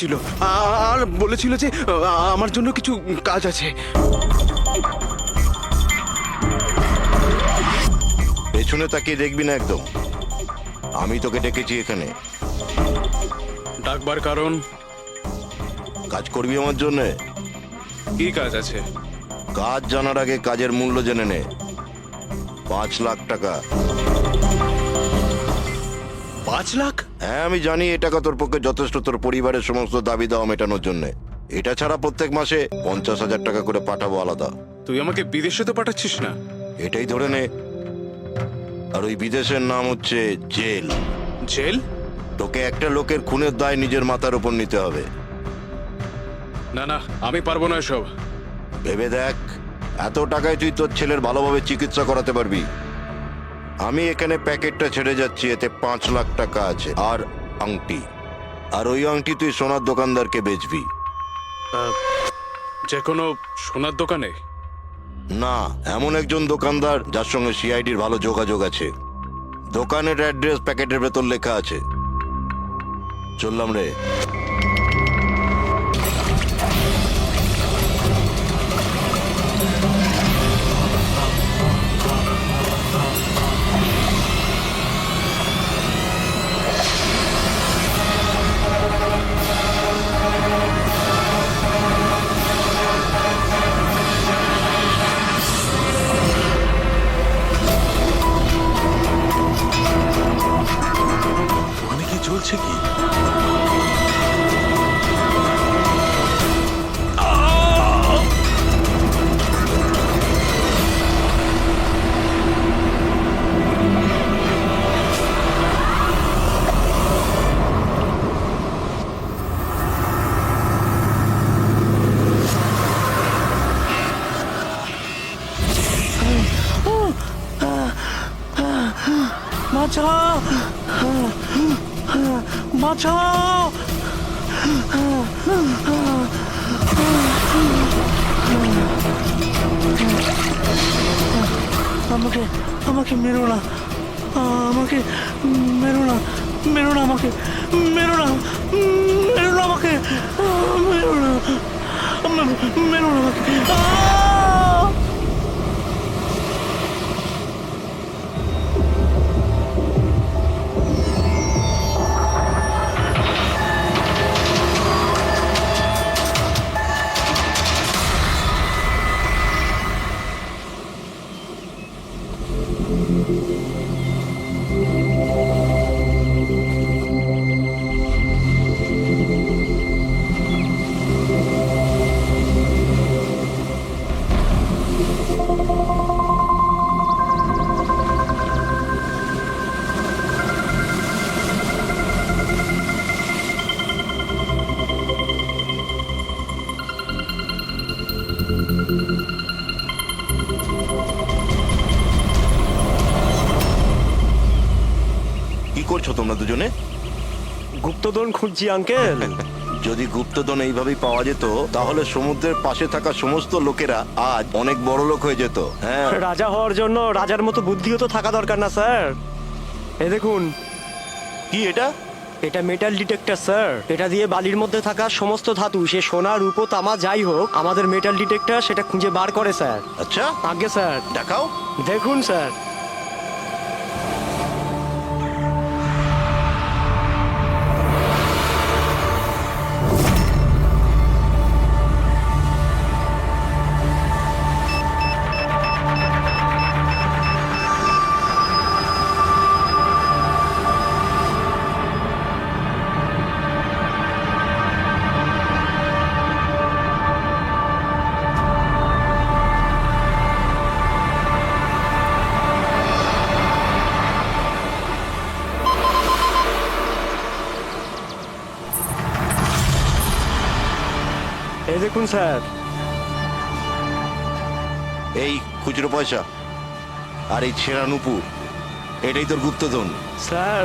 ছিল আর বলেছিল যে আমার জন্য কিছু কাজ আছে। পেছনে তাকিয়ে দেখবি না একদম। আমি তোকে ডেকেছি এখানে। ডাকবার কারণ? কাজ করবি আমার জন্য। কি কাজ আছে? কাজ জানার আগে কাজের মূল্য জেনে নে। 5 লাখ টাকা। 5 লাখ? হ্যাঁ, আমি জানি এ টাকা তোর পক্ষে যথেষ্ট তোর পরিবারের সমস্ত দাবি দাওয়া মেটানোর জন্য। এটা ছাড়া প্রত্যেক মাসে 50,000 টাকা করে পাঠাবো আলাদা। তুই আমাকে বিদেশে তো পাঠাচ্ছিস না? এটাই ধরে নে। আর ওই বিদেশের নাম হচ্ছে জেল। জেল? তোকে একটা লোকের খুনের দায় নিজের মাথার উপর নিতে হবে। না না, আমি পারবো না এসব। ভেবে দেখ, এত টাকায় তুই তোর ছেলের ভালোভাবে চিকিৎসা করাতে পারবি। আমি এখানে প্যাকেটটা ছেড়ে যাচ্ছি, এতে 5 লাখ টাকা আছে আর আংটি। আর ওই আংটি তুই সোনার দোকানদারকে বেচবি। যে কোনো সোনার দোকানে? না, এমন একজন দোকানদার যার সঙ্গে সিআইডির ভালো যোগাযোগ আছে। দোকানের অ্যাড্রেস প্যাকেটের ভেতর লেখা আছে। চললাম রে। ওখানে কি চলছে কি? বাঁচাও! বাঁচাও! আমাকে আমাকে মেরো না, আমাকে মেরো না, মেরো না, আমাকে মেরো না, মেরো না, আমাকে মেরো না, মেরো না আমাকে। কি করছো তোমরা দুজনে? গুপ্তধন খুঁজছি আঙ্কেল। যদি গুপ্তধন এইভাবেই পাওয়া যেত তাহলে সমুদ্রের পাশে থাকা সমস্ত লোকেরা আজ অনেক বড় লোক হয়ে যেত। হ্যাঁ, রাজা হওয়ার জন্য রাজার মতো বুদ্ধিও তো থাকা দরকার না স্যার? এই দেখুন, কি এটা? এটা মেটাল ডিটেক্টর স্যার। এটা দিয়ে বালির মধ্যে থাকা সমস্ত ধাতু, সে সোনা রূপো তামা যাই হোক, আমাদের মেটাল ডিটেক্টর সেটা খুঁজে বার করে স্যার। আচ্ছা, আগে স্যার দেখাও। দেখুন স্যার। এই দেখুন স্যার। এই খুচরো পয়সা আর এই ছেঁড়া নুপুর, এটাই তোর গুপ্তধন। স্যার,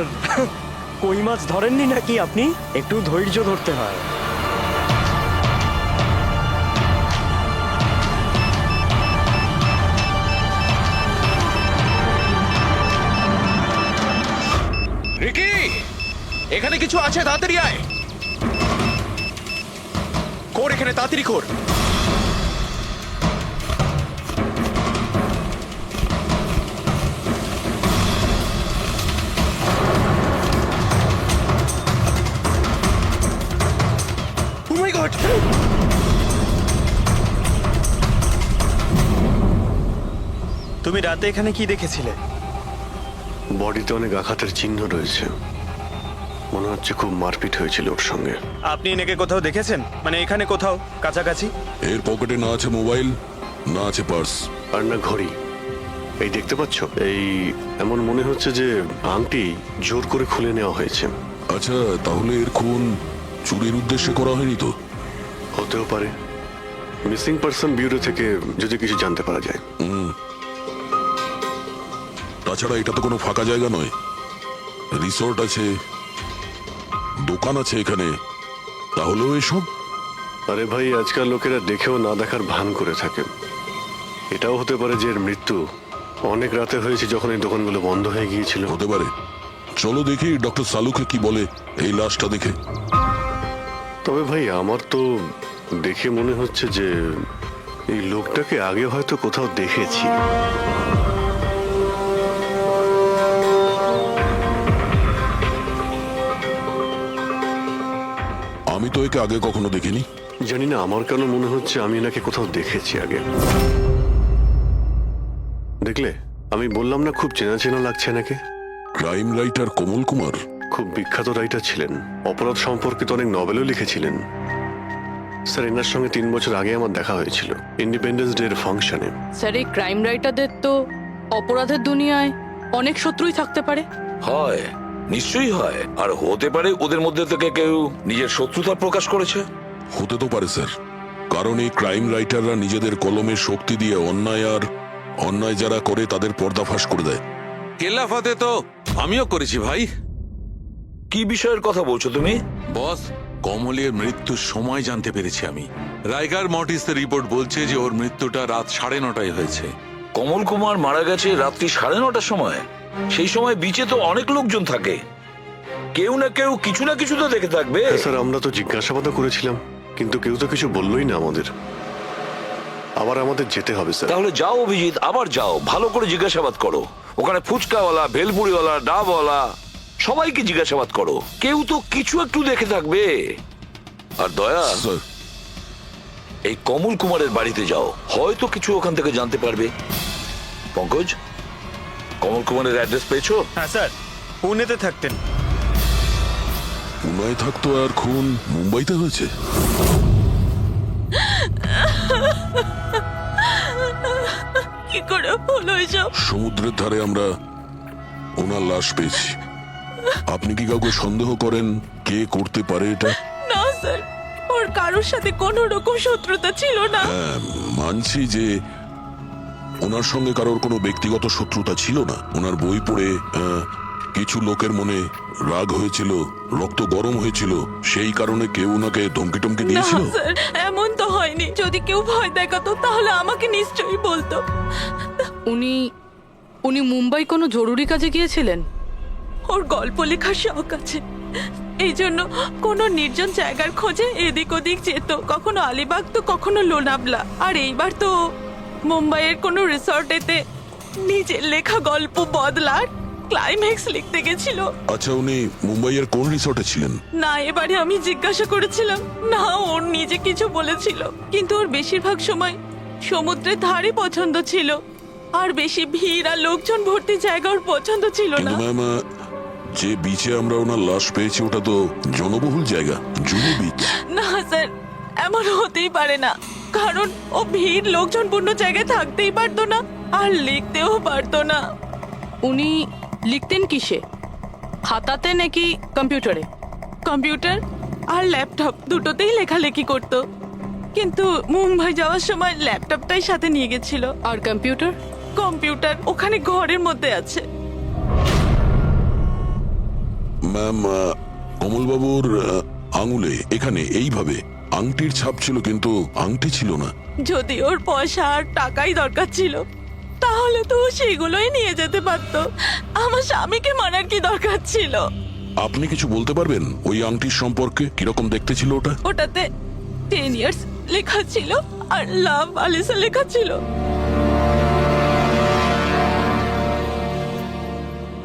কই মাছ ধরেননি নাকি আপনি? একটু ধৈর্য ধরতে হয়। রিকি, এখানে কিছু আছে, তাড়াতাড়ি আয়। ওর এখানে তাড়াতাড়ি কর। Oh my God! তুমি রাতে এখানে কি দেখেছিলে? বডিতে অনেক আঘাতের চিহ্ন রয়েছে, মনে হচ্ছে খুব মারপিট হয়েছিল ওর সঙ্গে। আপনি এনেকে কোথাও দেখেছেন? মানে এখানে কোথাও কাছাকাছি? এর পকেটে না আছে মোবাইল, না আছে পার্স। আর না ঘড়ি। এই দেখতে পাচ্ছ, এই এমন মনে হচ্ছে যে আংটি জোর করে খুলে নেওয়া হয়েছে। আচ্ছা, তাহলে এর খুন চুরির উদ্দেশ্যে করা হয়নি তো? হতেও পারে। মিসিং পার্সন ব্যুরো থেকে যদি কিছু জানতে পারা যায়। তাছাড়া এটা তো কোনো ফাঁকা জায়গা নয়, রিসোর্ট আছে, দোকান আছে এখানে, তাহলেও এসব? আরে ভাই, আজকাল লোকেরা দেখেও না দেখার ভান করে থাকে। এটাও হতে পারে যে এর মৃত্যু অনেক রাতে হয়েছে, যখন এই দোকানগুলো বন্ধ হয়ে গিয়েছিল। হতে পারে। চলো দেখি ডক্টর সালুকে কি বলে এই লাশটা দেখে। তবে ভাই, আমার তো দেখে মনে হচ্ছে যে এই লোকটাকে আগে হয়তো কোথাও দেখেছি। আমি তো একে আগে কখনো দেখিনি। জানি না, আমার কেন মনে হচ্ছে আমি এনাকে কোথাও দেখেছি আগে। দেখলে, আমি বললাম না খুব চেনা চেনা লাগছে এনাকে। ক্রাইম রাইটার কমল কুমার? খুব বিখ্যাত রাইটার ছিলেন, অপরাধ সম্পর্কিত অনেক নভেলও লিখেছিলেন। স্যার, এনার সঙ্গে 3 বছর আগে আমার দেখা হয়েছিল ইন্ডিপেন্ডেন্স ডে এর ফাংশনে। স্যার, এই ক্রাইম রাইটারদের তো অপরাধের দুনিয়ায় অনেক শত্রুই থাকতে পারে। হয়, নিশ্চয়ই হয়। আর হতে পারে ওদের মধ্যে থেকে কেউ নিজের শত্রুতা প্রকাশ করেছে। হতে তো পারে স্যার, কারণ এই ক্রাইম রাইটাররা নিজেদের কলমের শক্তি দিয়ে অন্যায় যারা করে তাদের পর্দাফাশ করে দেয়। কেল্লাফাতে তো আমিও করেছি ভাই। কি বিষয়ের কথা বলছো তুমি? বস, কমলের মৃত্যুর সময় জানতে পেরেছি আমি। রাইগার মর্টিসের রিপোর্ট বলছে যে ওর মৃত্যুটা রাত 9:30 হয়েছে। কমল কুমার মারা গেছে রাত্রি 9:30টার সময়। সেই সময় বিচে তো অনেক লোকজন থাকে, কেউ না কেউ কিছু না কিছু তো দেখে থাকবে। হ্যাঁ স্যার, আমরা তো জিজ্ঞাসাবাদও করেছিলাম, কিন্তু কেউ তো কিছু বললোই না আমাদের। আবার আমাদের যেতে হবে স্যার। তাহলে যাও অভিজিৎ, আবার যাও, ভালো করে জিজ্ঞাসাবাদ করো। ওখানে ফুচকাওয়ালা, ভেলপুরিওয়ালা, ডাবওয়ালা সবাইকে জিজ্ঞাসাবাদ করো, কেউ তো কিছু একটু দেখে থাকবে। আর দয়া, স্যার, এই কমল কুমারের বাড়িতে যাও, হয়তো কিছু ওখান থেকে জানতে পারবে। পঙ্কজ, কমল কুমারের অ্যাড্রেস পেয়েছো? হ্যাঁ স্যার, পুনেতে থাকতেন। পুনায় থাকতো আর খুন মুম্বাইতে হয়েছে? কি করে হলো এসব? সমুদ্রের ধারে আমরা ওনার লাশ পেয়েছি। আপনি কি কাউকে সন্দেহ করেন কে করতে পারে এটা? না স্যার, ওর কারোর সাথে কোনো রকম শত্রুতা ছিল না। হ্যাঁ, মানছি যে ওনার সঙ্গে কারোর কোনো ব্যক্তিগত শত্রুতা ছিল না। ওনার বই পড়ে কিছু লোকের মনে রাগ হয়েছিল, রক্ত গরম হয়েছিল, সেই কারণে কেউ ওনাকে ধমকি টমকি না দিয়েছিল। স্যার, এমন তো হয়নি। যদি কেউ ভয় দেখাতো তাহলে আমাকে নিশ্চয়ই বলতো। উনি মুম্বাই কোনো জরুরি কাজে গিয়েছিলেন। ওর গল্প লেখার শখ আছে, এই জন্য কোনো নির্জন জায়গার খোঁজে এদিক ওদিক যেত, কখনো আলিবাগ তো কখনো লোনাবলা। আর এইবার তো মুম্বাইয়ের কোনো রিসর্টেতে নিজের লেখা গল্প বদলার ক্লাইম্যাক্স লিখতে গেছিল। আচ্ছা, উনি মুম্বাইয়ের কোন রিসর্টে ছিলেন? না, এবারে আমি জিজ্ঞাসা করেছিলাম না, ওর নিজে কিছু বলেছিল। কিন্তু ওর বেশিরভাগ সময় সমুদ্রের ধারে পছন্দ ছিল, আর বেশি ভিড় আর লোকজন ভর্তি জায়গা ওর পছন্দ ছিল না। কিন্তু ম্যাম, যে বিচে আমরা ওনার লাশ পেয়েছি ওটা তো জনবহুল জায়গা, জুহু বিচ। না স্যার, এমন হতেই পারে না, কারণ ও ভিড় লোকজনপূর্ণ জায়গায় থাকতেই পারতো না, আর লিখতেও পারতো না। উনি লিখতেন কিসে? খাতাতে নাকি কম্পিউটারে? কম্পিউটার আর ল্যাপটপ দুটোতেই লেখালেখি করতো, কিন্তু মুম্বাই যাওয়ার সময় ল্যাপটপটাই সাথে নিয়ে গেছিল। আর কম্পিউটার ওখানে ঘরের মধ্যে আছে। ম্যাম, কমলবাবুর আঙুলে এখানে এইভাবে আংটির ছাপ ছিল, কিন্তু আংটি ছিল না। যদি ওর পয়সা আর টাকাই দরকার ছিল তাহলে তো ও সেগুলোই নিয়ে যেতে পারতো। আমার স্বামীকে মারার কি দরকার ছিল? আপনি কিছু বলতে পারবেন ওই আংটির সম্পর্কে? কিরকম দেখতে ছিল ওটা? ওটাতে 10 ইয়ার্স লেখা ছিল আর লাভ আলিসা লেখা ছিল।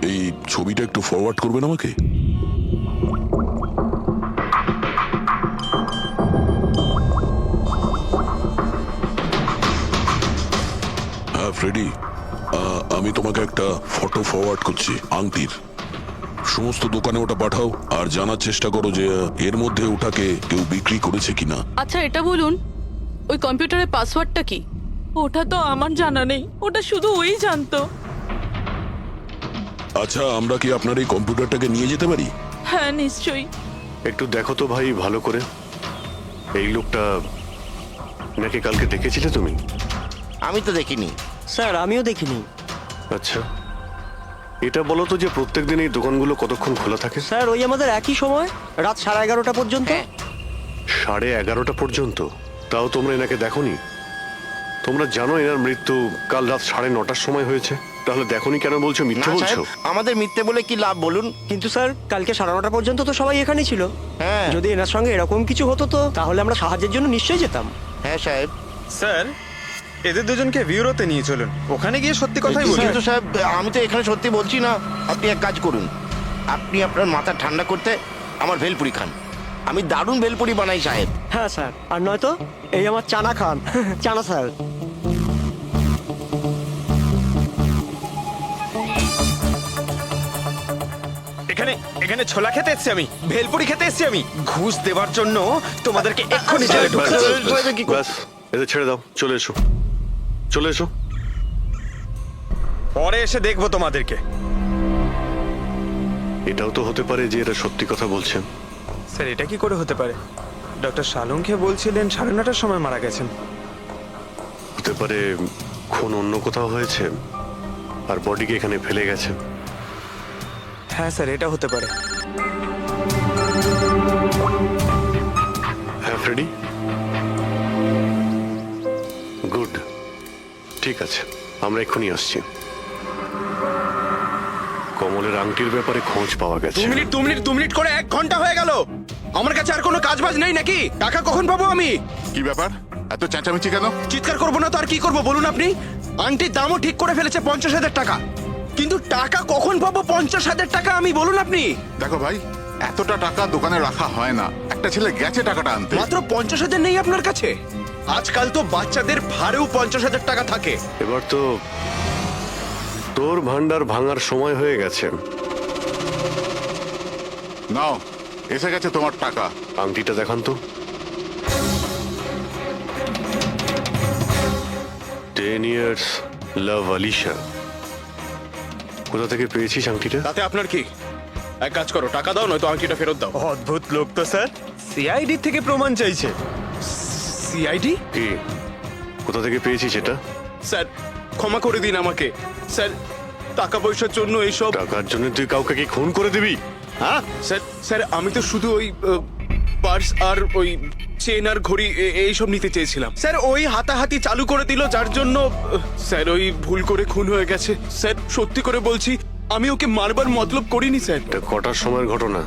এই ছবিটা একটু ফরওয়ার্ড করবেন আমাকে? হ্যাঁ ফ্রেডি, আমি তোমাকে একটা ফটো ফরওয়ার্ড করছি আংটির। সমস্ত দোকানে ওটা পাঠাও আর জানার চেষ্টা করো যে এর মধ্যে ওটাকে কেউ বিক্রি করেছে কিনা। আচ্ছা এটা বলুন, ওই কম্পিউটারের পাসওয়ার্ডটা কি? ওটা তো আমার জানা নেই, ওটা শুধু ওই জানতো। আচ্ছা, আমরা কি আপনার এই কম্পিউটারটাকে নিয়ে যেতে পারি? হ্যাঁ নিশ্চয়ই। একটু দেখো তো ভাই ভালো করে, এই লোকটা নাকি কালকে দেখেছিলে তুমি? আমি তো দেখিনি। স্যার আমিও দেখিনি। আচ্ছা, এটা বলো তো যে প্রত্যেকদিন এই দোকানগুলো কতক্ষণ খোলা থাকে? স্যার ওই আমাদের একই সময়, রাত 11:30 পর্যন্ত। 11:30 পর্যন্ত? তাও তোমরা এনাকে দেখোনি? তোমরা জানো এনার মৃত্যু কাল রাত 9:30টার সময় হয়েছে, তাহলে দেখোনি কেন বলছো? না মিথ্যে বলছো? সাহেব, আমাদের মিথ্যে বলে কি লাভ বলুন? কিন্তু স্যার কালকে 9:30 পর্যন্ত তো সবাই এখানেই ছিল। হ্যাঁ। যদি এনার সঙ্গে এরকম কিছু হতো তো তাহলে আমরা সাহায্যের জন্য নিশ্চয়ই যেতাম। হ্যাঁ সাহেব। স্যার, এদের দুজনকে ভিউরোতে নিয়ে চলুন, ওখানে গিয়ে সত্যি কথাই বলুন। কিন্তু সাহেব, আমি তো এখানে সত্যি বলছি না। আপনি এক কাজ করুন, আপনি আপনার মাথা ঠান্ডা করতে আমার ভেলপুরি খান। আমি দারুণ ভেলপুরি বানাই সাহেব। হ্যাঁ স্যার, আর নয়তো এই আমার চানা খান। চানা স্যার। এখানে এখানে ছোলা খেতে এসেছি আমি, ভেলপুরি খেতে এসেছি আমি। ঘুষ দেওয়ার জন্য তোমাদেরকে এক্ষুনি জেলে ব্যাস, ঢোকাতে হবে। ব্যাস, ব্যাস, এদের ছেড়ে দাও, চলে এসো, চলে এসো। পরে এসে দেখবো তোমাদেরকে। এটাও তো হতে পারে যে এরা সত্যি কথা বলছেন। স্যার এটা কি করে হতে পারে? ডক্টর শালুংকে বলছিলেন 9:30টার সময় মারা গেছেন। হতে পারে খুন অন্য কোথাও হয়েছে আর বডিকে এখানে ফেলে গেছে। হ্যাঁ স্যার, এটা হতে পারে। হ্যাঁ ফ্রেডি, গুড, ঠিক আছে, আমরা এক্ষুনি আসছি। কমলের আংটির ব্যাপারে খোঁজ পাওয়া গেছে। 2 মিনিট করে 1 ঘন্টা হয়ে গেল। আমার কাছে আর কোনো কাজবাজ নেই নাকি? টাকা কখন পাবো আমি? কি ব্যাপার, এত চেঁচামেচি কেন? চিৎকার করবো না তো আর কি করবো বলুন আপনি? আংটির দামও ঠিক করে ফেলেছে 50,000 টাকা, কিন্তু টাকা কখন পাবো 50,000 টাকা আমি বলুন আপনি? দেখো ভাই, এতটা টাকা দোকানে রাখা হয় না। একটা ছেলে গেছে টাকাটা আনতে। মাত্র 50,000 নেই আপনার কাছে? আজকাল তো বাচ্চাদের ভাড়েও 50,000 টাকা থাকে। এবার তো তোর ভান্ডার ভাঙার সময় হয়ে গেছে। নাও, এসে গেছে তোমার টাকা। আংটিটা দেখান তো। 10 years লাভ আলিশা। কোথা থেকে পেয়েছিস আংটিটা? তাতে আপনার কি? এক কাজ করো, টাকা দাও, নয়তো আংটিটা ফেরত দাও। অদ্ভুত লোক তো স্যার, সিআইডি থেকে প্রমাণ চাইছে। সিআইডি? কি, কোথা থেকে পেয়েছিস এটা? স্যার ক্ষমা করে দিন আমাকে। স্যার টাকা পয়সার জন্য এইসব। টাকার জন্য তুই কাউকে কি খুন করে দিবি? হ্যাঁ, স্যার স্যার আমি তো শুধু ওই পার্স আর ওই চেন আর ঘড়ি এইসব নিতে চেয়েছিলাম। স্যার ওই হাতাহাতি চালু করে দিল, যার জন্য স্যার ওই ভুল করে খুন হয়ে গেছে। স্যার সত্যি করে বলছি, আমি ওকে মারবার মতলব করিনি স্যার। এটা কটার সময়ের ঘটনা?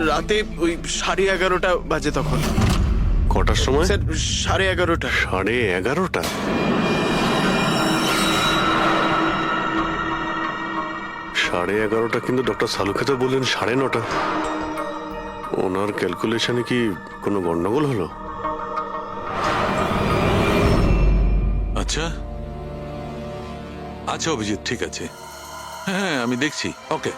রাতে ওই 11:30 বাজে তখন। কটার সময়? স্যার 11:30। 11:30? সাড়ে 11:30 কিন্তু ডক্টর সালুকে তো বললেন 9:30। ওনার ক্যালকুলেশনে কি কোনো গন্ডগোল হলো? আচ্ছা আচ্ছা অভিজিৎ, ঠিক আছে, হ্যাঁ আমি দেখছি, ওকে।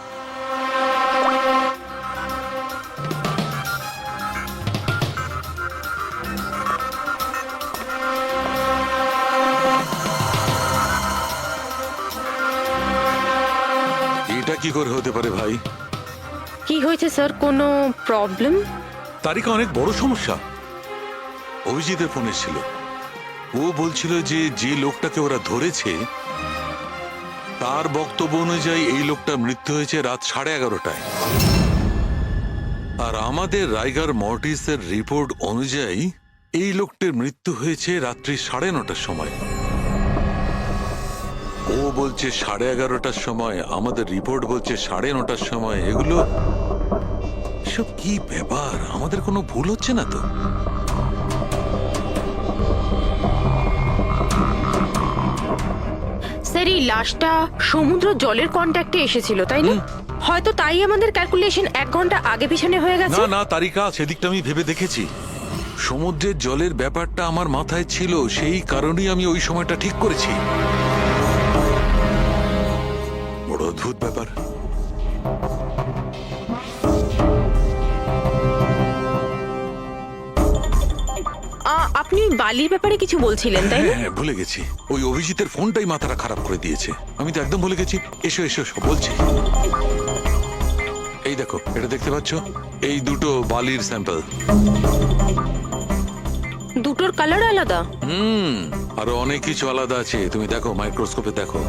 এটা কি করে হতে পারে ভাই? কি হয়েছে স্যার, কোনো প্রবলেম? তারিখে অনেক বড় সমস্যা। অভিজিতের ফোন এসেছিল, ও বলছিল যে যে লোকটাকে ওরা ধরেছে তার বক্তব্য অনুযায়ী এই লোকটার মৃত্যু হয়েছে রাত 11:30টায়, আর আমাদের রাইগার মর্টিসের রিপোর্ট অনুযায়ী এই লোকটির মৃত্যু হয়েছে রাত্রি 9:30টার সময়। ও বলছে 11:30টার সময়, আমাদের রিপোর্ট বলছে 9:30টার সময়। এগুলো সব কি ব্যাপার? আমাদের কোনো ভুল হচ্ছে না তো? স্যার এই লাশটা সমুদ্র জলের কন্ট্যাক্টে এসেছিল তাই না? হয়তো তাই আমাদের ক্যালকুলেশন 1 ঘন্টা আগে পিছনে হয়ে গেছে। না না তারিকা, সেদিকটা আমি ভেবে দেখেছি। সমুদ্রের জলের ব্যাপারটা আমার মাথায় ছিল, সেই কারণেই আমি ওই সময়টা ঠিক করেছি। বড় অদ্ভুত ব্যাপার। আপনি বালির ব্যাপারে কিছু বলছিলেন তাই না? হ্যাঁ, ভুলে গেছি। ওই অভিজিতের ফোনটাই মাথাটা খারাপ করে দিয়েছে। আমি তো একদম ভুলে গেছি। এসো এসো, সব বলছি। এই দেখো, এটা দেখতে পাচ্ছ? এই দুটো বালির স্যাম্পল। দুটোর কালার আলাদা। আরো অনেক কিছু আলাদা আছে, তুমি দেখো, মাইক্রোস্কোপে দেখো।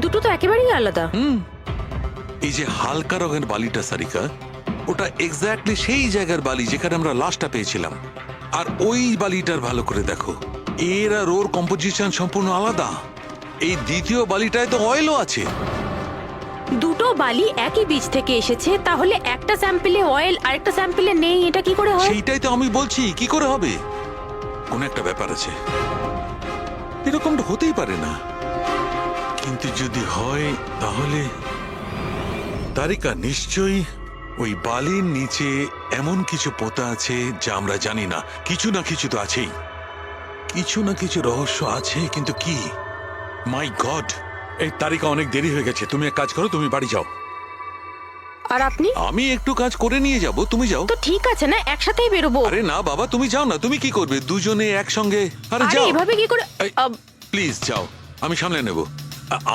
দুটো তো একেবারেই আলাদা। এই যে হালকা রঙের বালিটা সারিকা, ওটা এক্স্যাক্টলি সেই জায়গার বালি যেখানে আমরা লাশটা পেয়েছিলাম। আর ওই বালিটার ভালো করে দেখো, এর আর ওর কম্পোজিশন সম্পূর্ণ আলাদা। এই দ্বিতীয় বালিটায় তো অয়েলও আছে। দুটো বালি একই বীজ থেকে এসেছে, তাহলে একটা স্যাম্পলে অয়েল আরেকটা স্যাম্পলে নেই, এটা কি করে হয়? সেইটাই তো আমি বলছি, কি করে হবে? কোন একটা ব্যাপার আছে, এরকমটা হতেই পারে না। কিন্তু যদি হয় তাহলে তারিকা নিশ্চয়ই ওই বালির নিচে এমন কিছু পোতা আছে যা আমরা জানি না। কিছু না কিছু তো আছেই, কিছু না কিছু রহস্য আছে, কিন্তু কি? মাই গড, এই তারিকা অনেক দেরি হয়ে গেছে। তুমি এক কাজ করো, তুমি বাড়ি যাও। আর আপনি? আমি একটু কাজ করে নিয়ে যাব, তুমি যাও। তো ঠিক আছে না, একসাথেই বেরোবো। আরে না বাবা, তুমি যাও না। তুমি কি করবে দুজনে একসঙ্গে? আরে আরে যাও, এভাবে কি করে? প্লিজ যাও, আমি সামলে নেব।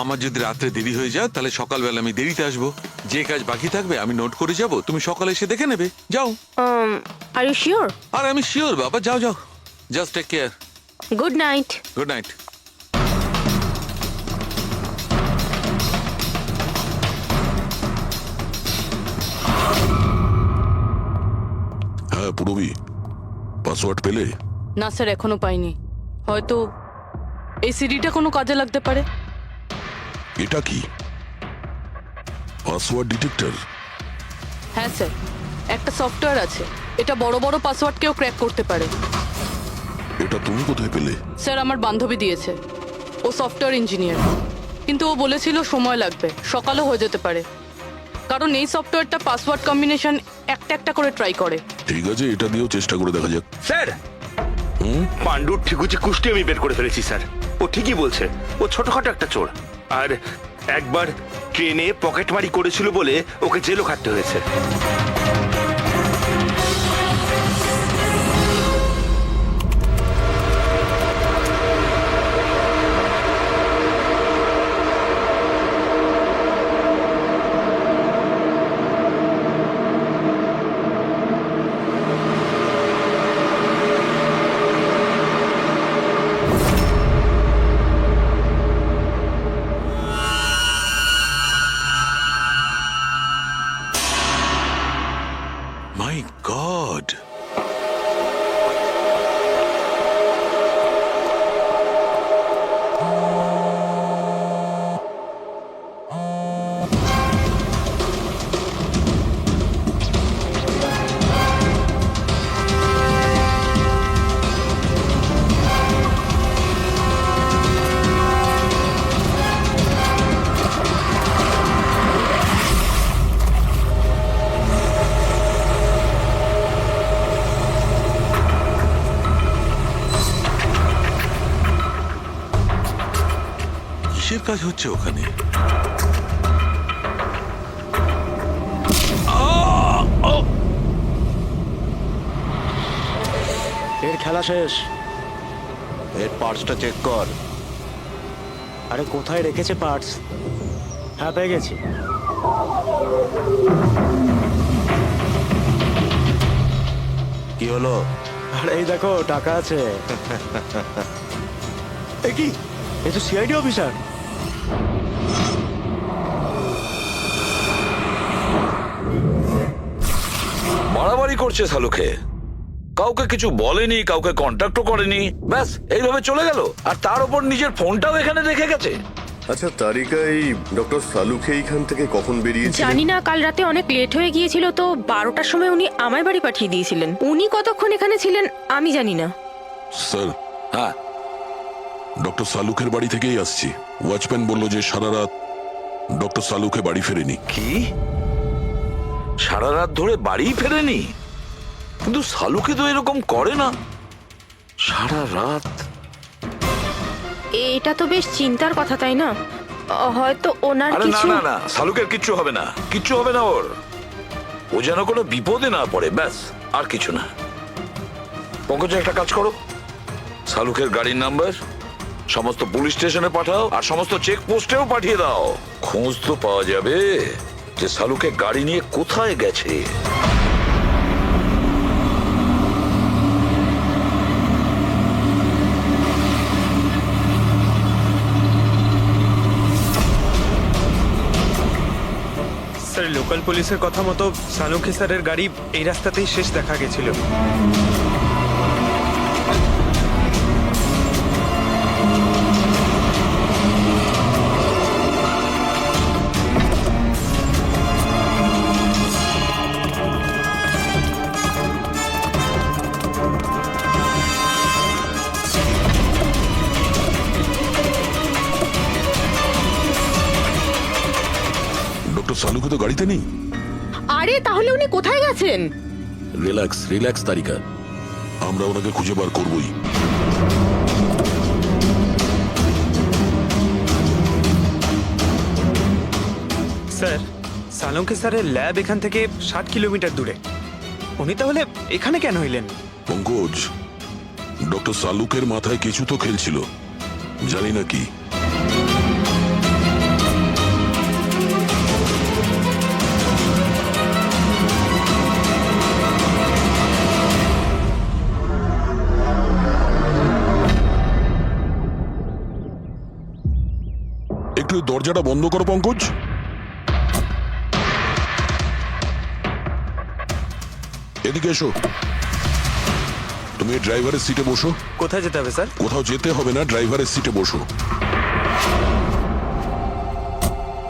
আমার যদি রাত্রে দেরি হয়ে যায় তাহলে সকালবেলা আমি দেরিতে আসবো। যে কাজ বাকি থাকবে আমি নোট করে যাব, তুমি সকালে এসে দেখে নেবে। যাও। Are you sure? আর আমি শিওর বাবা, যাও যাও, just take care. Good night. Good night. হ্যাঁ পুরবি, পাসওয়ার্ড পেলে? না স্যার, এখনো পাইনি। হয়তো এই সিডিটা কোনো কাজে লাগতে পারে। এটা কি পাসওয়ার্ড ডিটেক্টর? হ্যাঁ স্যার, একটা সফটওয়্যার আছে, এটা বড় বড় পাসওয়ার্ডকেও ক্র্যাক করতে পারে। এটা তুমি কোথায় পেলে? স্যার, আমার বান্ধবী দিয়েছে। ও সফটওয়্যার ইঞ্জিনিয়ার, কিন্তু ও বলেছিল সময় লাগবে, সকালও হয়ে যেতে পারে, কারণ এই সফটওয়্যারটা পাসওয়ার্ড কম্বিনেশন একটা একটা করে ট্রাই করে। ঠিক আছে, এটা দিয়েও চেষ্টা করে দেখা যাক। স্যার, পাণ্ডুর ঠিকুচি কুষ্টি আমি বের করে ফেলেছি স্যার। ও ঠিকই বলছে, ও ছোটখাটো একটা চোর। আর একবার ট্রেনে পকেটমারি করেছিল বলে ওকে জেলও খাটতে হয়েছে। মাই গড, কিসের কাজ হচ্ছে ওখানে? এর খেলা শেষ। এর পার্টসটা চেক কর। আরে কোথায় রেখেছে পার্টস? হ্যাঁ, পেয়ে গেছি। কি হলো? আরে এই দেখো, টাকা আছে। এ কি, এ তো সিআইডি অফিসার। মারামারি করছে শালুকে, কাউকে কিছু বলেনি, কাউকে কন্ট্যাক্টও করেনি, ব্যাস এইভাবে চলে গেল। আর তার উপর নিজের ফোনটাও এখানে রেখে গেছে। আচ্ছা তারিকা, এই ডক্টর সালুকে এইখান থেকে কখন বেরিয়েছে? জানি না, কাল রাতে অনেক লেট হয়ে গিয়েছিল তো 12টার সময় উনি আমায় বাড়ি পাঠিয়ে দিয়েছিলেন। উনি কতক্ষণ এখানে ছিলেন আমি জানি না। স্যার, হ্যাঁ, ডক্টর সালুকের বাড়ি থেকেই আসছি। ওয়াচম্যান বলল যে সারা রাত ডক্টর সালুকে বাড়ি ফেরেনি। কি সারা রাত ধরে বাড়ি ফেরেনি? কিন্তু সালুকে তো এরকম করে না। সারা রাত? এটা তো বেশ চিন্তার কথা, তাই না? হয়তো ওনার আরে না কিছু। না না, সালুকের কিচ্ছু হবে না, কিচ্ছু হবে না ওর। ও যেন কোনো বিপদে না পড়ে, ব্যাস, আর কিছু না। পঙ্কজ, একটা কাজ করো, সালুকের গাড়ির নাম্বার সমস্ত পুলিশ স্টেশনে পাঠাও আর সমস্ত চেক পোস্টেও পাঠিয়ে দাও। খোঁজ তো পাওয়া যাবে যে সালুকে গাড়ি নিয়ে কোথায় গেছে। স্যার, লোকাল পুলিশের কথা মতো সালুকে স্যারের গাড়ি এই রাস্তাতেই শেষ দেখা গেছিল। ডক্টর সালুকে তো গাড়িতে নেই। আরে তাহলে উনি কোথায় গেছেন? রিল্যাক্স রিল্যাক্স তারিকা, আমরা ওনাকে খুঁজে বার করবই। স্যার, সালুকে স্যারের ল্যাব এখান থেকে 60 কিলোমিটার দূরে। উনি তাহলে এখানে কেন এলেন? পঙ্কজ, ডক্টর সালুকের মাথায় কিছু তো খেলছিল, জানি না কি। একটু দরজাটা বন্ধ করো পঙ্কজ। এদিকে এসো। তুমি ড্রাইভারের সিটে বসো। কোথায় যেতে হবে স্যার? কোথাও যেতে হবে না, ড্রাইভারের সিটে বসো।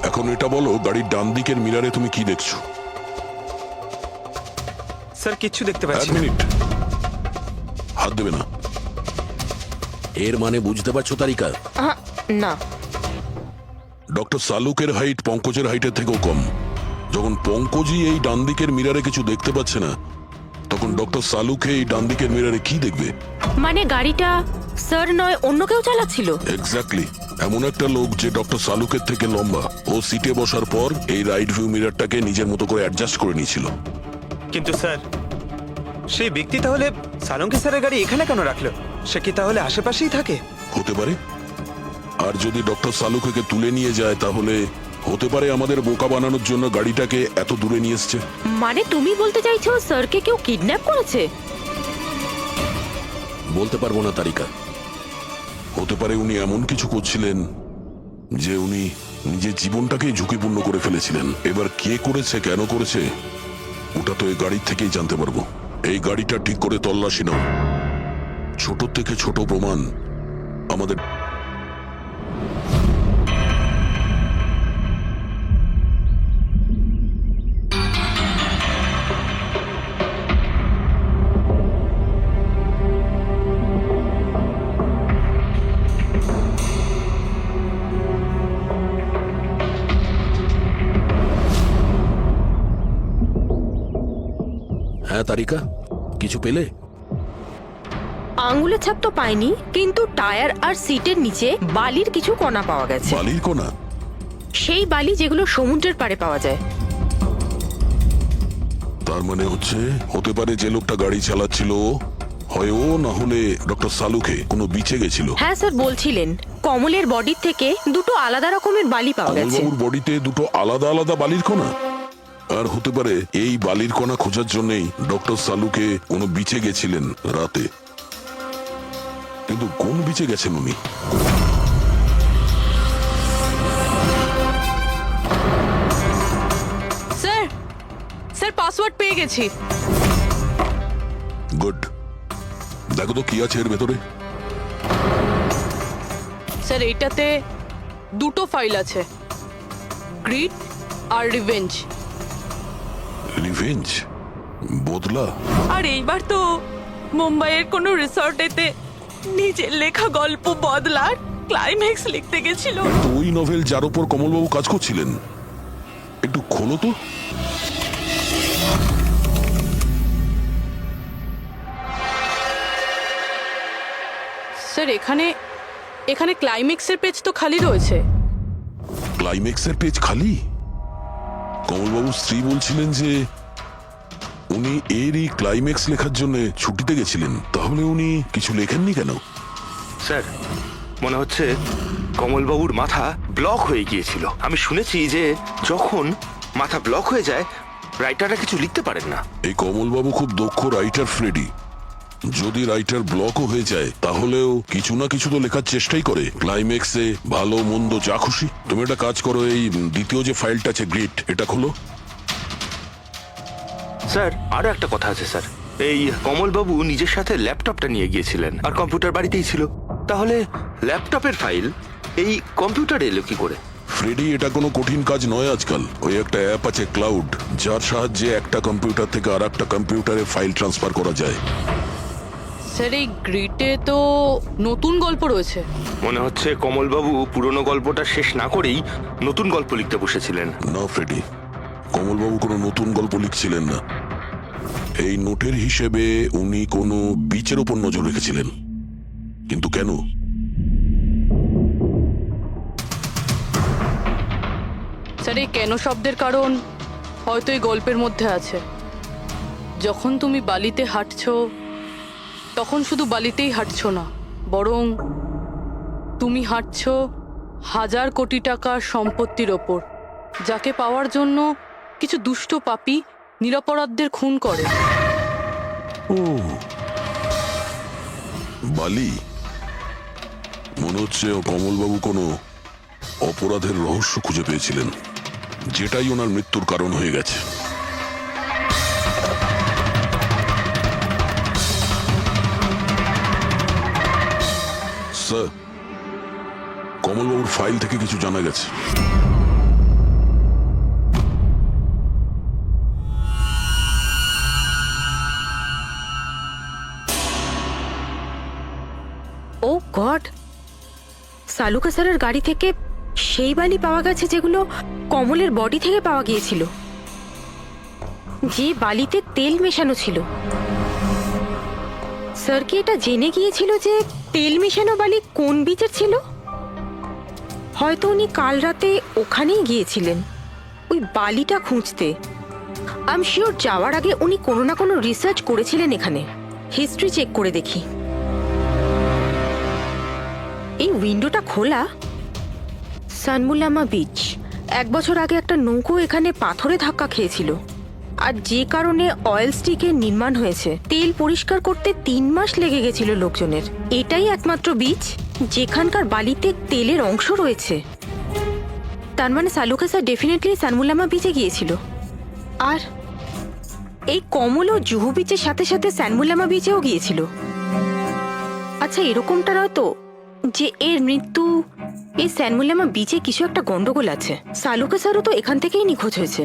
এখন এটা বলো, গাড়ির ডান দিকের মিরারে তুমি কি দেখছো? স্যার, কিচ্ছু দেখতে এক পাচ্ছি না। মিনিট, হাত দেবে না। এর মানে বুঝতে পারছো তারিকা? না। ডক্টর সালুকের হাইট পঙ্কজের হাইটের থেকেও কম। যখন পঙ্কজই এই ডান দিকের মিরারে কিছু দেখতে পাচ্ছে না, তখন ডক্টর সালুকে এই ডান দিকের মিরারে কি দেখবে? মানে গাড়িটা স্যার নয়, অন্য কেউ চালাচ্ছিল? এক্স্যাক্টলি, এমন একটা লোক যে ডক্টর সালুকের থেকে লম্বা। ও সিটে বসার পর এই রাইট ভিউ মিরারটাকে নিজের মতো করে অ্যাডজাস্ট করে নিয়েছিল। কিন্তু স্যার, সেই ব্যক্তি তাহলে সালুকে স্যারের গাড়ি এখানে কেন রাখলো? সে কি তাহলে আশেপাশেই থাকে? হতে পারে। আর যদি ডক্টর সালুকে তুলে নিয়ে যায়, তাহলে হতে পারে আমাদের বোকা বানানোর জন্য গাড়িটাকে এত দূরে নিয়ে এসছে। মানে তুমি বলতে চাইছো স্যারকে কেউ কিডন্যাপ করেছে? বলতে পারবো না তারিকা। হতে পারে উনি এমন কিছু করছিলেন যে উনি নিজের জীবনটাকেই ঝুঁকিপূর্ণ করে ফেলেছিলেন। এবার কে করেছে, কেন করেছে, ওটা তো এই গাড়ির থেকেই জানতে পারবো। এই গাড়িটা ঠিক করে তল্লাশি নাও। ছোট থেকে ছোট প্রমাণ আমাদের। হ্যাঁ তারিকা, কিছু পেলে? আঙ্গুলের ছাপ তো পাইনি, কিন্তু টায়ার আর সিটের নিচে বালির কিছু কণা পাওয়া গেছে। বালির কোনা? সেই বালি যেগুলো সমুদ্রের পাড়ে পাওয়া যায়। তার মানে হচ্ছে হতে পারে যে লোকটা গাড়ি চালাচ্ছিল হয় ও, না হলে ডক্টর সালুকে কোনো বিচে গেছিল। হ্যাঁ স্যার, বলছিলেন কমলের বডির থেকে দুটো আলাদা রকমের বালি পাওয়া গেছে। কমলবাবুর বডিতে দুটো আলাদা আলাদা বালির কণা। আর হতে পারে এই বালির কণা খোঁজার জন্যই ডক্টর সালুকে কোনো বিচে গেছিলেন রাতে। কিন্তু কোন বিচে গেছেন উনি? স্যার, স্যার পাসওয়ার্ড পেয়ে গেছি। গুড। দেখো তো কি আছে এর ভেতরে। স্যার, এইটাতে দুটো ফাইল আছে, গ্রিড আর রিভেঞ্জ। রিভেঞ্জ? বদলা? আর এইবার তো মুম্বাইয়ের কোনো রিসর্টেতে নিজের লেখা গল্প বদলার ক্লাইম্যাক্স লিখতে গেছিল। তো ওই নভেল যার উপর কমলবাবু কাজ করছিলেন, একটু খোলো তো। স্যার এখানে এখানে ক্লাইম্যাক্সের পেজ তো খালি রয়েছে। ক্লাইম্যাক্সের পেজ খালি? কমলবাবুর স্ত্রী বলছিলেন যে উনি এরই ক্লাইম্যাক্স লেখার জন্য ছুটিতে গেছিলেন। তাহলে উনি কিছু লেখেননি কেন? স্যার মনে হচ্ছে কমলবাবুর মাথা ব্লক হয়ে গিয়েছিল। আমি শুনেছি যে যখন মাথা ব্লক হয়ে যায় রাইটাররা কিছু লিখতে পারেন না। এই কমলবাবু খুব দক্ষ রাইটার ফ্রেডি। যদি রাইটার ব্লকও হয়ে যায় তাহলেও কিছু না কিছু তো লেখার চেষ্টাই করে। ক্লাইম্যাক্সে ভালো মন্দ যা খুশি। তুমি একটা কাজ করো, এই দ্বিতীয় যে ফাইলটা আছে গ্রিড, এটা খোলো। স্যার আরো একটা কথা আছে স্যার, এই কমলবাবু নিজের সাথে ল্যাপটপটা নিয়ে গিয়েছিলেন আর কম্পিউটার বাড়িতেই ছিল। তাহলে ল্যাপটপের ফাইল এই কম্পিউটারে এলো কি করে? ফ্রেডি, এটা কোনো কঠিন কাজ নয় আজকাল। ওই একটা অ্যাপ আছে ক্লাউড, যার সাহায্যে একটা কম্পিউটার থেকে আর একটা কম্পিউটারে ফাইল ট্রান্সফার করা যায়। স্যার এই গ্রিডে তো নতুন গল্প রয়েছে। মনে হচ্ছে কমলবাবু পুরনো গল্পটা শেষ না করেই নতুন গল্প লিখতে বসেছিলেন। না ফ্রেডি, কমলবাবু কোনো নতুন গল্প লিখছিলেন না। এই নোটের হিসেবে উনি কোনো বিচের ওপর নজর রেখেছিলেন। কিন্তু কেন? স্যার এই কেন শব্দের কারণ হয়তো এই গল্পের মধ্যে আছে। যখন তুমি বালিতে হাঁটছো তখন শুধু বালিতেই হাঁটছো না, বরং তুমি হাঁটছো 1000 কোটি টাকার সম্পত্তির ওপর, যাকে পাওয়ার জন্য কিছু দুষ্ট পাপী নিরপরাধদের খুন করে। ও বালি, মনে হচ্ছে কমলবাবু কোনো অপরাধের রহস্য খুঁজে পেয়েছিলেন, যেটাই ওনার মৃত্যুর কারণ হয়ে গেছে। স্যার, কমলবাবুর ফাইল থেকে কিছু জানা গেছে। ও গড, সালুকা স্যারের গাড়ি থেকে সেই বালি পাওয়া গেছে যেগুলো কমলের বডি থেকে পাওয়া গিয়েছিল, যে বালিতে তেল মেশানো ছিল। স্যার কি এটা জেনে গিয়েছিল যে তেল মেশানো বালি কোন বিচের ছিল? হয়তো উনি কাল রাতে ওখানেই গিয়েছিলেন ওই বালিটা খুঁজতে। আই এম শিওর যাওয়ার আগে উনি কোনো না কোনো রিসার্চ করেছিলেন এখানে। হিস্ট্রি চেক করে দেখি। এই উইন্ডোটা খোলা। সানমুলামা বিচ, 1 বছর আগে একটা নৌকো এখানে পাথরে ধাক্কা খেয়েছিল, আর যে কারণে অয়েল স্টিকের নির্মাণ হয়েছে। তেল পরিষ্কার করতে 3 মাস লেগে গেছিল লোকজনের। এটাই একমাত্র বিচ যেখানকার বালিতে তেলের অংশ রয়েছে। তার মানে সালুকা স্যার ডেফিনেটলি সানমুলামা বিচে গিয়েছিল। আর এই কমলও জুহু বিচের সাথে সাথে সানমুলামা বিচেও গিয়েছিল। আচ্ছা, এরকমটা নয় তো যে এর মৃত্যু এই সানমুলামা বিচে কিছু একটা গন্ডগোল আছে? সালুকা স্যারও তো এখান থেকেই নিখোঁজ হয়েছে।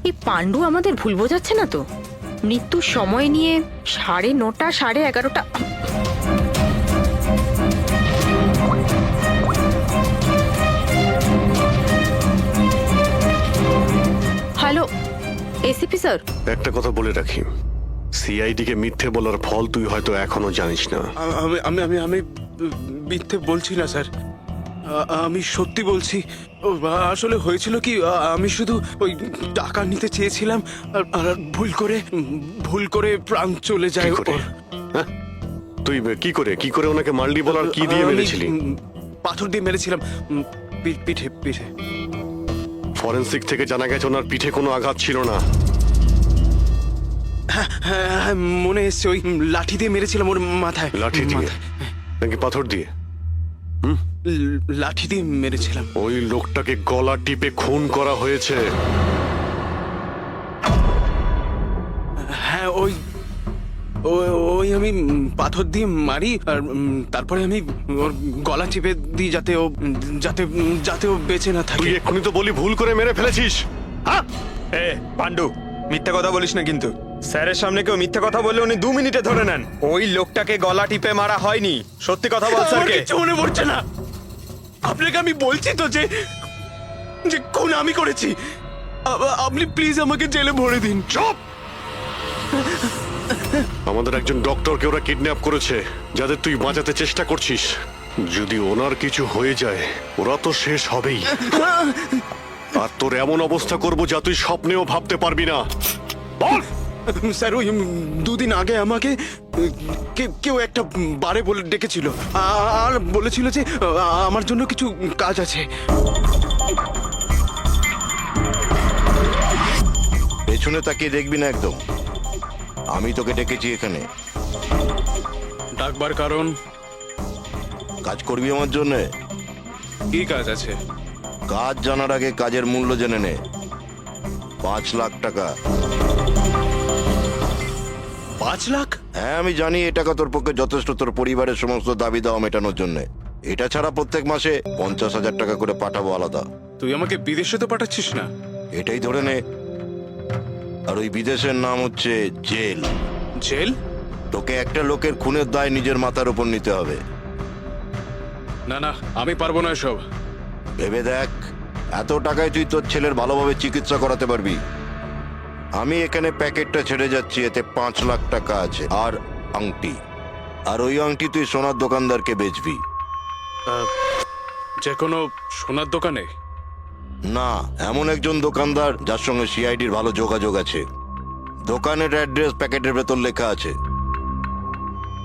এই পাণ্ডু আমাদের ভুল বোঝাচ্ছে না তো? মৃত্যুর সময় নিয়ে 9:30 11:30। হ্যালো এসিপি স্যার, একটা কথা বলে রাখি, সিআইডি কে মিথ্যে বলার ফল তুই হয়তো এখনো জানিস না। আমি আমি আমি আমি মিথ্যে বলছি না স্যার, আমি সত্যি বলছি। আসলে হয়েছিল কি, আমি শুধু ওই টাকা নিতে চেয়েছিলাম আর ভুল করে প্রাণ চলে যায়। কি করে? হ্যাঁ? তুই কি করে ওনাকে মারলি বলার কি দিয়ে মেরেছিলি? পাথর দিয়ে মেরেছিলাম, পিঠে পিঠে। ফরেনসিক থেকে জানা গেছে ওনার পিঠে কোনো আঘাত ছিল না। হ্যাঁ, মনে এসছে, ওই লাঠি দিয়ে মেরেছিলাম ওর মাথায়। লাঠি দিয়ে নাকি পাথর দিয়ে? লাঠি দিয়ে মেরেছিলাম। ওই লোকটাকে গলা টিপে খুন করা হয়েছে। হ্যাঁ, ওই ওই আমি পাথর দিয়ে মারি আর তারপরে আমি ওর গলা চিপে দিই যাতে ও বেঁচে না তুই থাকে। এক্ষুনি তো বলি ভুল করে মেরে ফেলেছিস। হ্যাঁ, এ পান্ডু, মিথ্যা কথা বলিস না কিন্তু। স্যারের সামনে কেউ মিথ্যা কথা বললে উনি 2 মিনিটে ধরে নেন। ওই লোকটাকে গলা টিপে মারা হয়নি। সত্যি কথা বল আমার স্যারকে। কিচ্ছু মনে পড়ছে না। আপনাকে আমি বলছি তো যে খুন আমি করেছি। আপনি প্লিজ আমাকে জেলে ভরে দিন। চুপ! আমাদের একজন ডক্টরকে ওরা কিডন্যাপ করেছে, যাদের তুই বাঁচাতে চেষ্টা করছিস। যদি ওনার কিছু হয়ে যায় ওরা তো শেষ হবেই। আর তোর এমন অবস্থা করবো যা তুই স্বপ্নেও ভাবতে পারবি না। বল! স্যার ওই 2 দিন আগে আমাকে কেউ একটা বারে বলে ডেকেছিল আর বলেছিল যে আমার জন্য কিছু কাজ আছে। পেছনে তাকিয়ে দেখবি না একদম। আমি তোকে ডেকেছি এখানে। ডাকবার কারণ? কাজ করবি আমার জন্য। কি কাজ আছে? কাজ জানার আগে কাজের মূল্য জেনে নে। 5 লাখ টাকা। 5 লাখ? হ্যাঁ, আমি জানি এই টাকা তোর পক্ষে যথেষ্ট তোর পরিবারের সমস্ত দাবি দাওয়া মেটানোর জন্য। এটা ছাড়া প্রত্যেক মাসে 50,000 টাকা করে পাঠাবো আলাদা। তুই আমাকে বিদেশে তো পাঠাচ্ছিস না? এটাই ধরে নে। আর ওই বিদেশের নাম হচ্ছে জেল। জেল? তোকে একটা লোকের খুনের দায় নিজের মাথার উপর নিতে হবে। না না, আমি পারবো না এসব। ভেবে দেখ, এত টাকায় তুই তোর ছেলের ভালোভাবে চিকিৎসা করাতে পারবি। আমি এখানে প্যাকেটটা ছেড়ে যাচ্ছি, এতে 5 লাখ টাকা আছে আর আংটি। আর ওই আংটি তুই সোনার দোকানদারকে বেচবি। যে কোনো সোনার দোকানে? না, এমন একজন দোকানদার যার সঙ্গে সিআইডির ভালো যোগাযোগ আছে। দোকানের অ্যাড্রেস প্যাকেটের ভেতর লেখা আছে।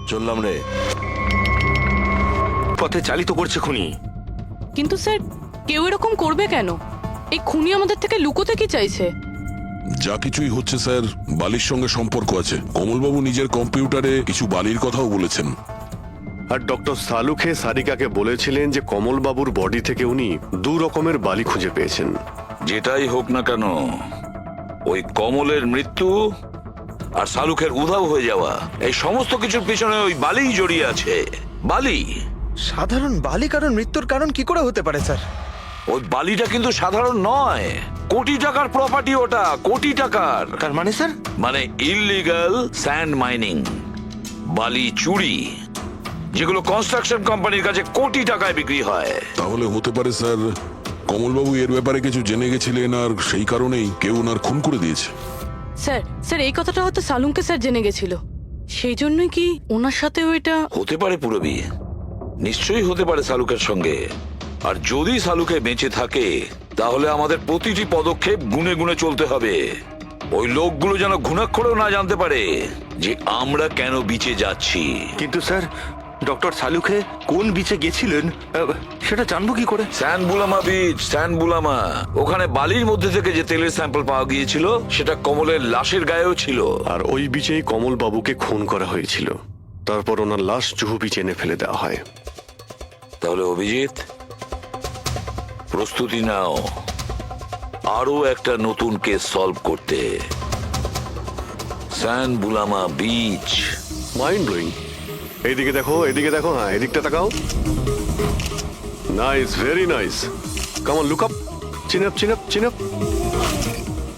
চললাম রে। পথে চালিত করছে খুনি। কিন্তু স্যার, কেউ এরকম করবে কেন? এই খুনি আমাদের থেকে লুকোতে কি চাইছে? যা কিছুই হচ্ছে স্যার, বালির সঙ্গে সম্পর্ক আছে। কমলবাবু নিজের কম্পিউটারে কিছু বালির কথাও বলেছেন। আর ডক্টর সালুখে সারিকাকে বলেছিলেন যে কমলবাবুর বডি থেকে উনি 2 রকমের বালি খুঁজে পেয়েছেন। যেটাই হোক না কেন, ওই কমলের মৃত্যু আর শালুকের উধাও হয়ে যাওয়া, এই সমস্ত কিছুর পিছনে ওই বালিই জড়িয়ে আছে। বালি। সাধারণ বালি কারণ মৃত্যুর কারণ কি করে হতে পারে স্যার? ওই বালিটা কিন্তু সাধারণ নয়, কোটি টাকার প্রপার্টি ওটা, কোটি টাকার। তার মানে স্যার? মানে ইললিগাল স্যান্ড মাইনিং, বালি চুরি, যেগুলো কনস্ট্রাকশন কোম্পানির কাছে কোটি টাকায় বিক্রি হয়। তাহলে হতে পারে স্যার কমলবাবু এর ব্যাপারে কিছু জেনে গেছিলেন আর সেই কারণেই কেউ ওনার খুন করে দিয়েছে। স্যার এই কথাটা হয়তো সালুঙ্কে স্যার জেনে গেছিল, সেই জন্যই কি ওনার সাথে ওইটা হতে পারে। পুরবি নিশ্চয়ই হতে পারে শালুকের সঙ্গে। আর যদি শালুকে বেঁচে থাকে তাহলে আমাদের প্রতিটি পদক্ষেপ গুনে গুনে চলতে হবে। ওই লোকগুলো যেন ঘুণাক্ষরেও না জানতে পারে যে আমরা কেন বিচে যাচ্ছি। কিন্তু স্যার, ডক্টর সালুখে কোন বিচে গেছিলেন সেটা জানবো কি করে? স্যানবুলামা বিচ, স্যানবুলামা। ওখানে বালির মধ্যে থেকে যে তেলের স্যাম্পল পাওয়া গিয়েছিল সেটা কমলের লাশের গায়েও ছিল। আর ওই বিচেই কমলবাবুকে খুন করা হয়েছিল। তারপর ওনার লাশ জুহু বিচে এনে ফেলে দেওয়া হয়। তাহলে অভিজিৎ, প্রস্তুতি নাও আরো একটা নতুন কেস সলভ করতে। স্যানবুলামা বিচ। Mind blowing. এইদিকে দেখো, এদিকে দেখো, হ্যাঁ এদিকটা তাকাও। Nice, very nice. Come on, look up, chin up, chin up, chin up.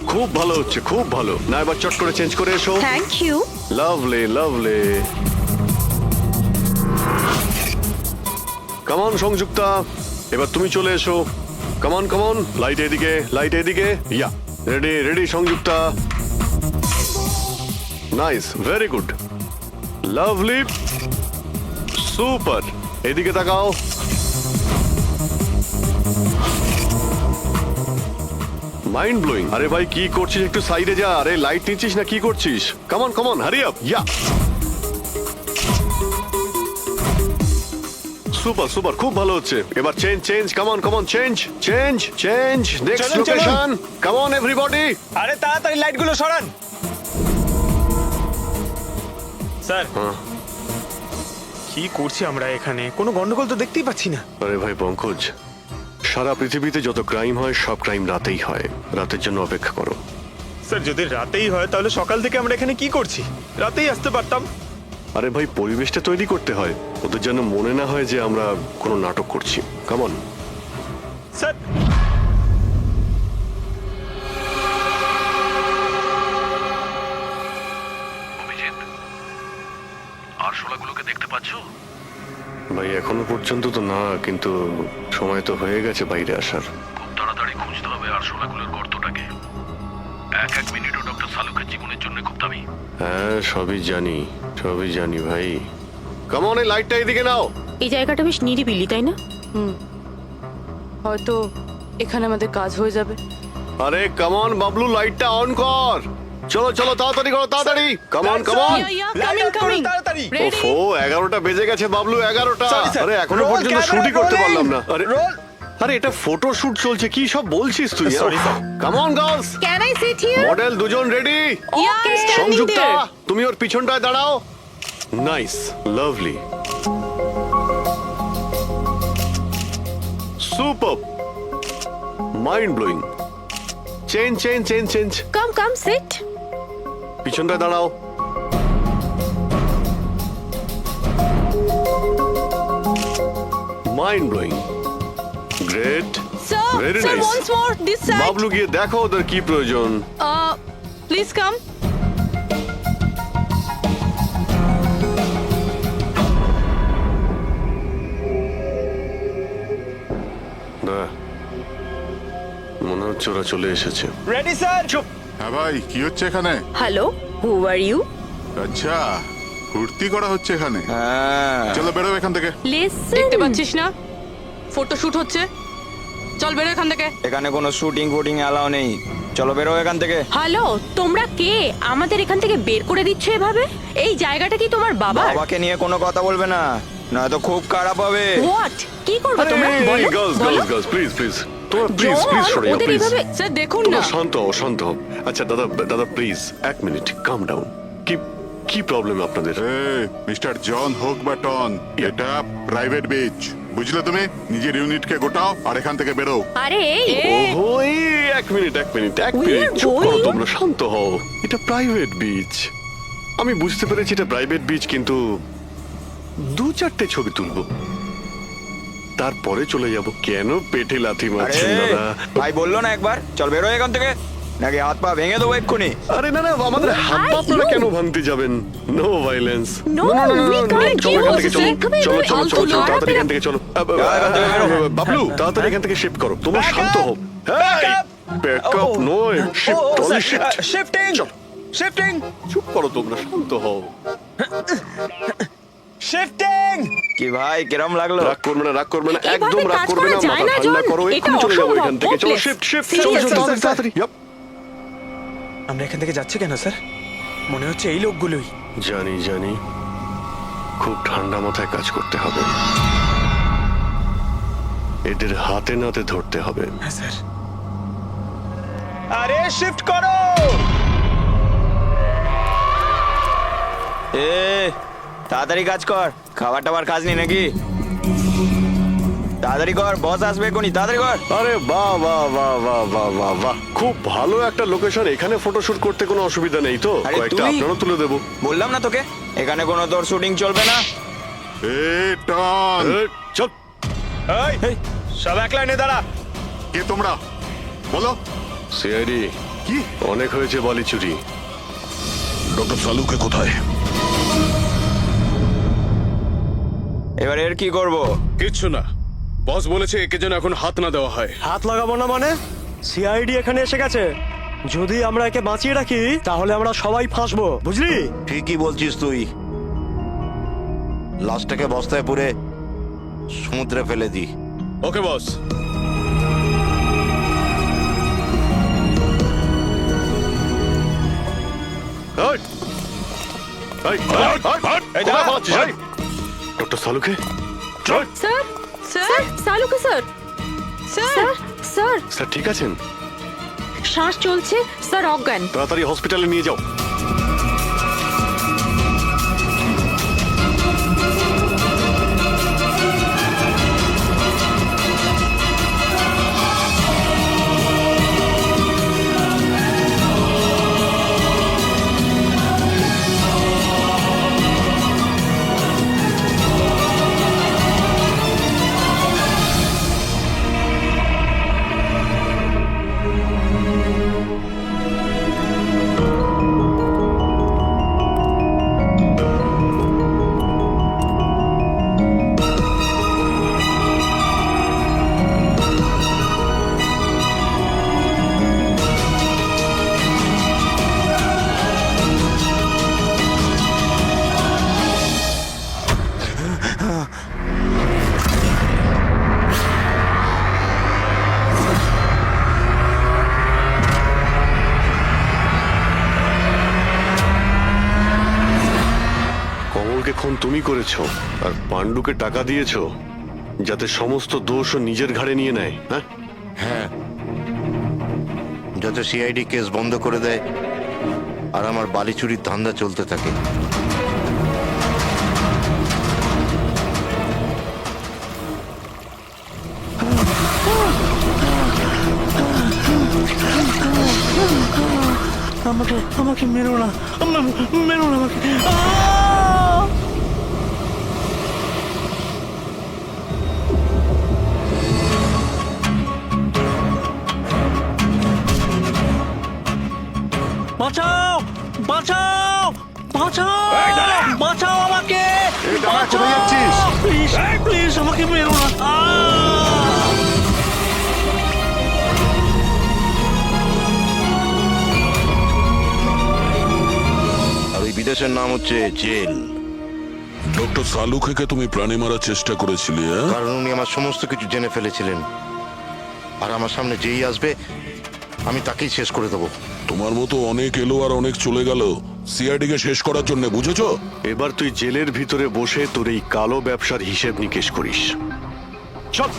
খুব ভালো হচ্ছে, খুব ভালো। না এবার চট করে চেঞ্জ করে এসো। Thank you. Lovely, lovely. Come on Sanjukta, এবার তুমি চলে এসো। Come on, come on. Light এদিকে, লাইট এদিকে। Yeah, ready, ready Sanjukta. Nice, very good, lovely, super. এদিকে তাকাও। Mind blowing. আরে ভাই কি করছিস? একটু সাইডে যা। আরে লাইট নিচ্ছিস না কি করছিস? Come on, come on, hurry up. Yeah, super, super, খুব ভালো হচ্ছে। এবার change, change, come on, come on, change, change, change. Next চলুন, চলুন। লোকেশন। Come on everybody. আরে তাড়াতাড়ি লাইটগুলো সরান। স্যার, কি করছি আমরা এখানে? কোনো গন্ডগোল তো দেখতেই পাচ্ছি না। আরে ভাই পঙ্কজ, সারা পৃথিবীতে যত ক্রাইম হয় সব ক্রাইম রাতেই হয়। রাতের জন্য অপেক্ষা করো। স্যার যদি রাতেই হয় তাহলে সকাল থেকে আমরা এখানে কি করছি? রাতেই আসতে পারতাম। আরে ভাই, পরিবেশটা তৈরি করতে হয়, ওদের যেন মনে না হয় যে আমরা কোনো নাটক করছি। কামন। স্যার ভাই এখনো পর্যন্ত তো না, কিন্তু সময় তো হয়ে গেছে বাইরে আসার। খুব তাড়াতাড়ি খুঁজতে হবে আরশোলাগুলোর গর্তটাকে। এক মিনিটও ডক্টর সালুকের জীবনের জন্য খুব দামি। হ্যাঁ, সবই জানি ভাই। কামন, এই লাইটটা এদিকে নাও। এই জায়গাটা বেশ নিরিবিলি, তাই না? হয়তো এখানে আমাদের কাজ হয়ে যাবে। আরে কামন বাবলু, লাইটটা অন কর। চলো চলো, তাড়াতাড়ি করো, তাড়াতাড়ি। Come on come on. কামিং তাড়াতাড়ি। ওফো, 11টা বেজে গেছে বাবলু, 11টা। Sorry, sir. আরে এখনো Roll পর্যন্ত camera, শুটই করতে rolling. পারলাম না। আরে Roll. আরে এটা ফটো শুট চলছে, কি সব বলছিস তুই? Sorry, sir. Come on girls, can I sit here? Model দুজন রেডি। সংযুক্তা, তুমি ওর পিছনটায় দাঁড়াও। Nice, lovely, super, mind blowing. Change. Come sit. পিছনটায় দাঁড়াও। Mind blowing, great, very nice. once more this side. Bablu, গিয়ে দেখো ওদের কি প্রয়োজন। Please come. মনে হচ্ছে ওরা চলে এসেছে। Ready sir. চুপ। হ্যাঁ ভাই, কি হচ্ছে এখানে? Hello, who are you? আচ্ছা, ফুর্তি করা হচ্ছে এখানে। হ্যাঁ। চলো বেরো এখান থেকে। লিসেন। দেখতে পাচ্ছিস না ফটো শুট হচ্ছে? চল বেরো এখান থেকে। এখানে কোনো শুটিং ফুটিং অ্যালাউ নেই। চলো বেরো এখান থেকে। হ্যালো, তোমরা কে? আমাদের এখান থেকে বের করে দিচ্ছ এভাবে? এই জায়গাটা কি তোমার বাবার? বাবাকে নিয়ে কোনো কথা বলবে না, নয়তো খুব খারাপ হবে। হোয়াট? কি করবে তোমরা? বলো, বলো। গার্লস, প্লিজ তোমরা প্লিজ জন, সরে যাও, ওদের প্লিজ। এইভাবে স্যার দেখুন তোমরা না। শান্ত হও। আচ্ছা দাদা প্লিজ এক মিনিট, কাম ডাউন। কি প্রবলেম আপনাদের? মিস্টার জন হোক বা টন, এটা প্রাইভেট বিচ, বুঝলে? তুমি নিজের ইউনিটকে গোটাও আর এখান থেকে বেরো। আরে ওহো, এক মিনিট চুপ করো, তোমরা শান্ত হও। এটা প্রাইভেট বিচ, আমি বুঝতে পেরেছি এটা প্রাইভেট বিচ, কিন্তু 2-4টে ছবি তুলবো, তারপরে চলে যাব। কেন পেটে লাথি মারছেন দাদা? ভাই বললো না একবার চল বেরো এখান থেকে, নাকি হাত পা ভেঙে দেবো এক্ষুনি। আরে না, আমাদের হাত পা আপনারা কেন ভাঙতে যাবেন? No violence. No, we can't. চলো এখান থেকে, চলো ফালতু লোক। তাড়াতাড়ি এখান থেকে চলো। বাবলু, তাড়াতাড়ি এখান থেকে শিফট করো। তোমরা শান্ত হও। ব্যাকআপ নয়, শিফট। শিফটিং চুপ করো, তোমরা শান্ত হও। শিফটিং। কি ভাই কিরম লাগলো? রাগ করবে না, এভাবে একদম রাগ কাজ করবে করা না, যায় মাথা না, ঠান্ডা জন। করো, এটা এক্ষুনি চলে যাবো অসম্ভব, এখান থেকে। চলো, hopeless. শিফট, Seriously, তাড়াতাড়ি। আমরা এখান থেকে যাচ্ছি কেন স্যার? মনে হচ্ছে এই লোকগুলোই। জানি, খুব ঠান্ডা মাথায় কাজ করতে হবে, এদের হাতে নাতে ধরতে হবে। হ্যাঁ স্যার। আরে শিফট করো। তাড়াতাড়ি কাজ কর, খাবার টাবার কাজ নেই নাকি? তাড়াতাড়ি কর, বস আসবে এখনই, তাড়াতাড়ি কর। আরে বাহ, খুব ভালো একটা লোকেশন। এখানে ফটোশুট করতে কোনো অসুবিধা নেই তো? আরে কয়েকটা তুই- আপনারও তুলে দেবো। বললাম না তোকে এখানে কোনো তোর শুটিং চলবে না। টন, চল। এই, সব এক লাইনে দাঁড়া। কে তোমরা? বলো। সিআইডি, কি? অনেক হয়েছে বালি চুরি। ডক্টর সালুকে কোথায়? এবার এর কি করব? কিচ্ছু না, বস বলেছে একে যেন এখন হাত না দেওয়া হয়। হাত লাগাবো না মানে? সিআইডি এখানে এসে গেছে। যদি আমরা একে বাঁচিয়ে রাখি তাহলে আমরা সবাই ফাঁসবো, বুঝলি? ঠিকই বলছিস তুই। লাশটাকে বস্তায় পুরে সমুদ্রে ফেলে দি। ওকে বস। ডক্টর সালুকে, চল। স্যার, স্যার সালুকে স্যার। স্যার স্যার ঠিক আছেন? শ্বাস চলছে স্যার, অজ্ঞান। তাড়াতাড়ি হসপিটালে নিয়ে যাও। খুন তুমি করেছো আর পাণ্ডুকে টাকা দিয়েছো যাতে সমস্ত দোষ ও নিজের ঘাড়ে নিয়ে নেয়, হ্যাঁ? হ্যাঁ, যাতে সিআইডি কেস বন্ধ করে দেয় আর আমার বালি চুরির ধান্দা চলতে থাকে। আমাকে আমাকে মেরো না, মেরো না আমাকে। আহ! বাঁচাও, বাঁচাও, বাঁচাও, বাঁচাও আমাকে। প্লিজ প্লিজ আমাকে মেরো না। আহ! আর ওই বিদেশের নাম হচ্ছে জেল। ডক্টর সালুখেকে তুমি প্রাণে মারার চেষ্টা করেছিলে, হ্যাঁ? কারণ উনি আমার সমস্ত কিছু জেনে ফেলেছিলেন, আর আমার সামনে যেই আসবে আমি তাকেই শেষ করে দেবো। তোমার মতো অনেক এলো আর অনেক চলে গেল সিআইডি কে শেষ করার জন্য, বুঝেছো? এবার তুই জেলের ভিতরে বসে তোর এই কালো ব্যবসার হিসেব নিকেশ করিস। চল।